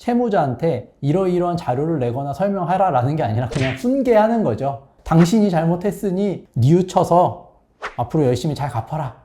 채무자한테 이러이러한 자료를 내거나 설명하라 라는 게 아니라 그냥 훈계하는 거죠. 당신이 잘못했으니 뉘우쳐서 앞으로 열심히 잘 갚아라.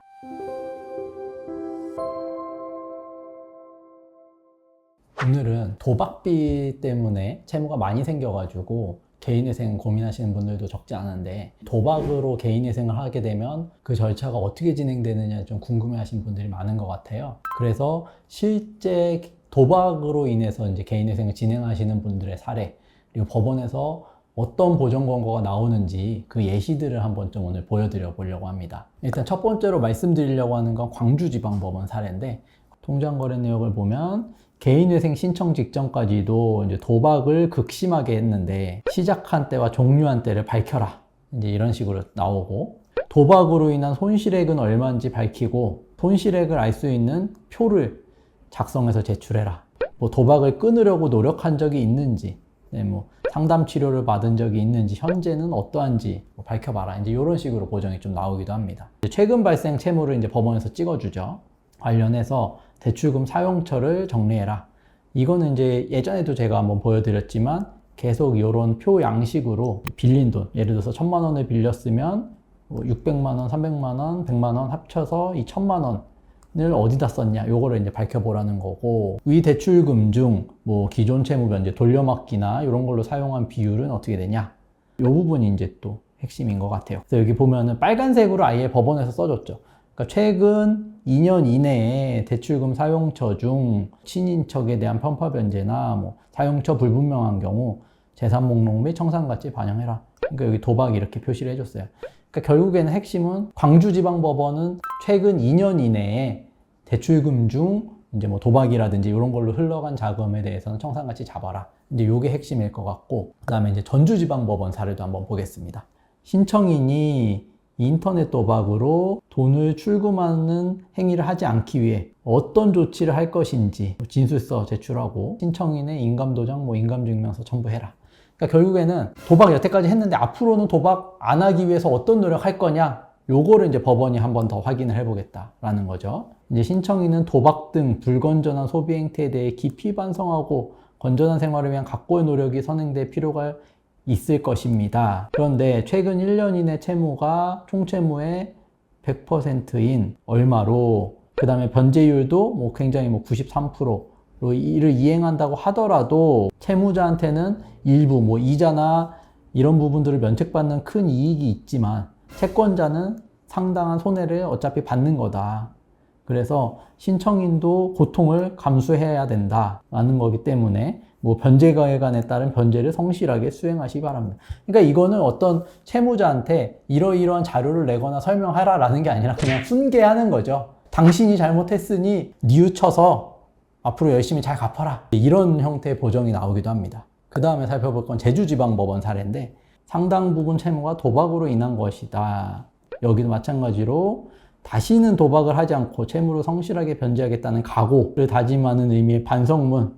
오늘은 도박비 때문에 채무가 많이 생겨가지고 개인회생 고민하시는 분들도 적지 않은데, 도박으로 개인회생을 하게 되면 그 절차가 어떻게 진행되느냐 좀 궁금해하시는 분들이 많은 것 같아요. 그래서 실제 도박으로 인해서 이제 개인회생을 진행하시는 분들의 사례, 그리고 법원에서 어떤 보전 권고가 나오는지 그 예시들을 한번 좀 오늘 보여드려 보려고 합니다. 일단 첫 번째로 말씀드리려고 하는 건 광주지방법원 사례인데, 통장거래 내역을 보면 개인회생 신청 직전까지도 이제 도박을 극심하게 했는데 시작한 때와 종료한 때를 밝혀라, 이제 이런 식으로 나오고, 도박으로 인한 손실액은 얼마인지 밝히고 손실액을 알 수 있는 표를 작성해서 제출해라. 뭐 도박을 끊으려고 노력한 적이 있는지, 뭐 상담 치료를 받은 적이 있는지, 현재는 어떠한지 뭐 밝혀봐라. 이제 이런 식으로 보정이 좀 나오기도 합니다. 최근 발생 채무를 이제 법원에서 찍어주죠. 관련해서 대출금 사용처를 정리해라. 이거는 이제 예전에도 제가 한번 보여드렸지만 계속 이런 표 양식으로 빌린 돈, 예를 들어서 1,000만 원을 빌렸으면 600만 원, 300만 원, 100만 원 합쳐서 이 1,000만 원을 어디다 썼냐, 요거를 이제 밝혀보라는 거고, 위 대출금 중 뭐 기존 채무 변제, 돌려막기나 이런 걸로 사용한 비율은 어떻게 되냐, 요 부분이 이제 또 핵심인 것 같아요. 그래서 여기 보면은 빨간색으로 아예 법원에서 써줬죠. 그러니까 최근 2년 이내에 대출금 사용처 중 친인척에 대한 편파 변제나 뭐 사용처 불분명한 경우 재산 목록 및 청산가치 반영해라. 그러니까 여기 도박 이렇게 표시를 해줬어요. 그러니까 결국에는 핵심은 광주지방법원은 최근 2년 이내에 대출금 중 이제 뭐 도박이라든지 이런 걸로 흘러간 자금에 대해서는 청산가치 잡아라. 이제 요게 핵심일 것 같고, 그 다음에 이제 전주지방법원 사례도 한번 보겠습니다. 신청인이 인터넷 도박으로 돈을 출금하는 행위를 하지 않기 위해 어떤 조치를 할 것인지 진술서 제출하고 신청인의 인감도장, 뭐 인감증명서 첨부해라. 그러니까 결국에는 도박 여태까지 했는데 앞으로는 도박 안 하기 위해서 어떤 노력할 거냐, 요거를 이제 법원이 한 번 더 확인을 해보겠다라는 거죠. 이제 신청인은 도박 등 불건전한 소비 행태에 대해 깊이 반성하고 건전한 생활을 위한 각고의 노력이 선행될 필요가 있을 것입니다. 그런데 최근 1년 이내 채무가 총 채무의 100%인 얼마로, 그 다음에 변제율도 뭐 굉장히 뭐 93%로 이를 이행한다고 하더라도 채무자한테는 일부 뭐 이자나 이런 부분들을 면책받는 큰 이익이 있지만 채권자는 상당한 손해를 어차피 받는 거다. 그래서 신청인도 고통을 감수해야 된다라는 거기 때문에 뭐 변제가액안에 따른 변제를 성실하게 수행하시기 바랍니다. 그러니까 이거는 어떤 채무자한테 이러이러한 자료를 내거나 설명하라 라는 게 아니라 그냥 훈계하는 거죠. 당신이 잘못했으니 뉘우쳐서 앞으로 열심히 잘 갚아라. 이런 형태의 보정이 나오기도 합니다. 그 다음에 살펴볼 건 제주지방법원 사례인데, 상당 부분 채무가 도박으로 인한 것이다. 여기도 마찬가지로 다시는 도박을 하지 않고 채무를 성실하게 변제하겠다는 각오를 다짐하는 의미의 반성문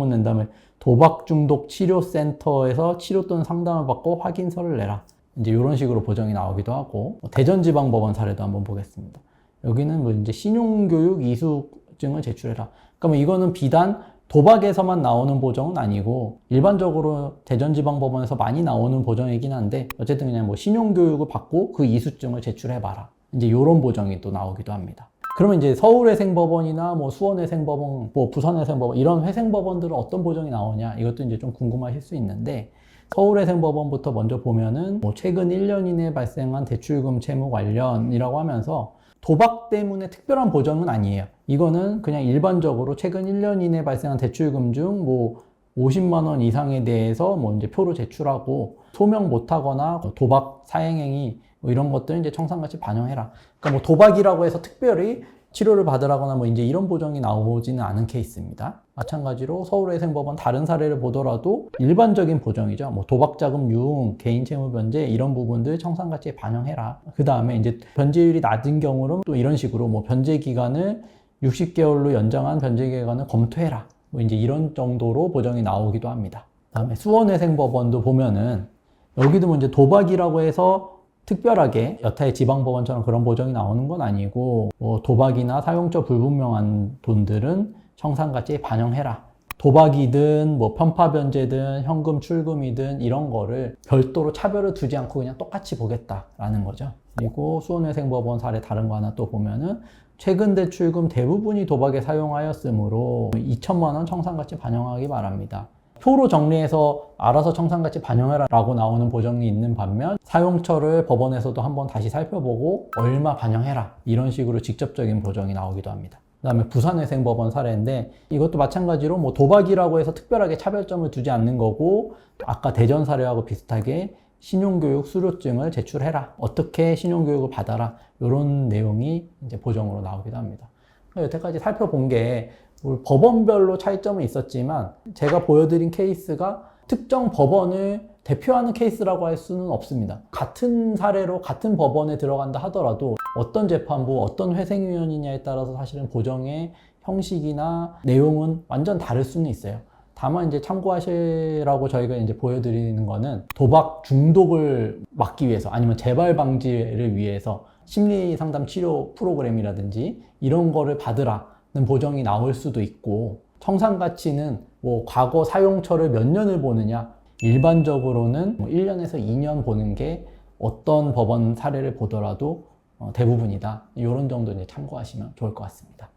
낸 다음에 도박 중독 치료센터에서 치료 또는 상담을 받고 확인서를 내라. 이제 이런 식으로 보정이 나오기도 하고, 대전지방법원 사례도 한번 보겠습니다. 여기는 뭐 이제 신용교육 이수증을 제출해라. 그러니까 뭐 이거는 비단 도박에서만 나오는 보정은 아니고 일반적으로 대전지방법원에서 많이 나오는 보정이긴 한데, 어쨌든 그냥 뭐 신용교육을 받고 그 이수증을 제출해봐라. 이제 이런 보정이 또 나오기도 합니다. 그러면 이제 서울회생법원이나 뭐 수원회생법원, 뭐 부산회생법원 이런 회생법원들은 어떤 보정이 나오냐, 이것도 이제 좀 궁금하실 수 있는데, 서울회생법원부터 먼저 보면은 뭐 최근 1년 이내에 발생한 대출금 채무 관련이라고 하면서 도박 때문에 특별한 보정은 아니에요. 이거는 그냥 일반적으로 최근 1년 이내에 발생한 대출금 중 뭐 50만 원 이상에 대해서 뭐 이제 표로 제출하고 소명 못하거나 도박 사행행위 뭐 이런 것들은 이제 청산가치 반영해라. 그러니까 뭐 도박이라고 해서 특별히 치료를 받으라거나 뭐 이제 이런 보정이 나오지는 않은 케이스입니다. 마찬가지로 서울회생법원 다른 사례를 보더라도 일반적인 보정이죠. 뭐 도박자금 유흥, 개인 채무 변제 이런 부분들 청산가치에 반영해라. 그 다음에 이제 변제율이 낮은 경우는 또 이런 식으로 뭐 변제 기간을 60개월로 연장한 변제 기간을 검토해라. 뭐 이제 이런 정도로 보정이 나오기도 합니다. 그 다음에 수원회생법원도 보면은 여기도 뭐 이제 도박이라고 해서 특별하게 여타의 지방법원처럼 그런 보정이 나오는 건 아니고, 뭐 도박이나 사용처 불분명한 돈들은 청산가치에 반영해라. 도박이든 뭐 편파 변제든 현금 출금이든 이런 거를 별도로 차별을 두지 않고 그냥 똑같이 보겠다라는 거죠. 그리고 수원회생법원 사례 다른 거 하나 또 보면은 최근 대출금 대부분이 도박에 사용하였으므로 2천만 원 청산가치 반영하기 바랍니다. 표로 정리해서 알아서 청산가치 반영해라 라고 나오는 보정이 있는 반면 사용처를 법원에서도 한번 다시 살펴보고 얼마 반영해라 이런 식으로 직접적인 보정이 나오기도 합니다. 그 다음에 부산회생법원 사례인데 이것도 마찬가지로 뭐 도박이라고 해서 특별하게 차별점을 두지 않는 거고 아까 대전 사례하고 비슷하게 신용교육 수료증을 제출해라, 어떻게 신용교육을 받아라, 이런 내용이 이제 보정으로 나오기도 합니다. 여태까지 살펴본 게 법원별로 차이점은 있었지만 제가 보여드린 케이스가 특정 법원을 대표하는 케이스라고 할 수는 없습니다. 같은 사례로 같은 법원에 들어간다 하더라도 어떤 재판부, 어떤 회생위원이냐에 따라서 사실은 보정의 형식이나 내용은 완전 다를 수는 있어요. 다만 이제 참고하시라고 저희가 이제 보여드리는 거는 도박 중독을 막기 위해서 아니면 재발 방지를 위해서 심리 상담 치료 프로그램이라든지 이런 거를 받으라는 보정이 나올 수도 있고, 청산 가치는 뭐 과거 사용처를 몇 년을 보느냐, 일반적으로는 1년에서 2년 보는 게 어떤 법원 사례를 보더라도 대부분이다. 이런 정도 이제 참고하시면 좋을 것 같습니다.